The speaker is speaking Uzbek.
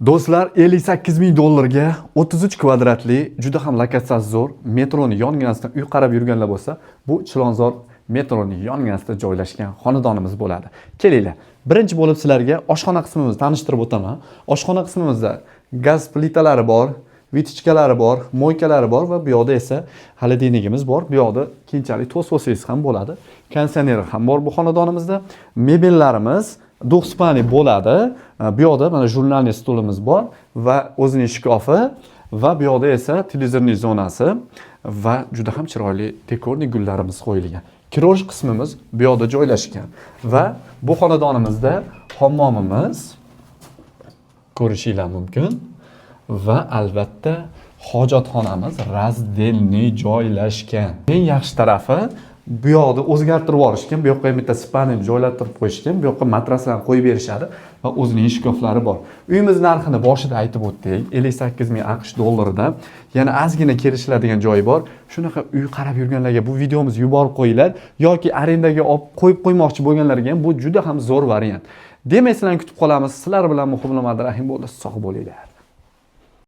Do'stlar, 58 ming dollarga 33 kvadratli, juda ham lokatsiyasi zo'r, metroni yonginasida uy qarab yurganlar bo'lsa, bu Chilonzor metroni yonginasida joylashgan xonadonimiz bo'ladi. Kelinglar, birinchi bo'lib sizlarga oshxona qismimizni tanishtirib o'taman. Oshxona qismimizda gaz plitalari bor, vitichkalari bor, moykalari bor va bu yoqda esa xolodilnigimiz bor. Bu yoqda keyinchalik to'svosingiz ham bo'ladi. Konditsioneri ham bor bu xonadonimizda. Mebellarimiz do'xspani bo'ladi. Bu yoqda mana jurnalniy stulimiz bor va o'zining shkafi va bu yoqda esa televizorning zonasi va juda ham chiroyli dekorli gullarimiz qo'yilgan. Kiroj qismimiz bu yoqda joylashgan va bu xonadonimizda hammomimiz ko'rishingiz mumkin va albatta hojatxonamiz razdelniy joylashgan. Eng yaxshi tarafi bu yoqda o'zgartirib yuborishgan, bu yoqqa ham bitta spani joylattirib qo'yishgan, bu yoqqa matraslarni qo'yib berishadi va o'zining shkaflari bor. Uyimiz narxini boshida aytib o'tdik, 58 ming AQSh dollaridan. Yana ozgina kelishiladigan joyi bor. Shunaqa uy qarab yurganlarga bu videomizni yuborib qo'yinglar yoki arendaga olib qo'yib qo'ymoqchi bo'lganlarga ham bu juda ham zo'r variant. Demak, sizlarni kutib qolamiz. Sizlar bilan Muhim Abdurahim bo'ldi. Sog' bo'linglar.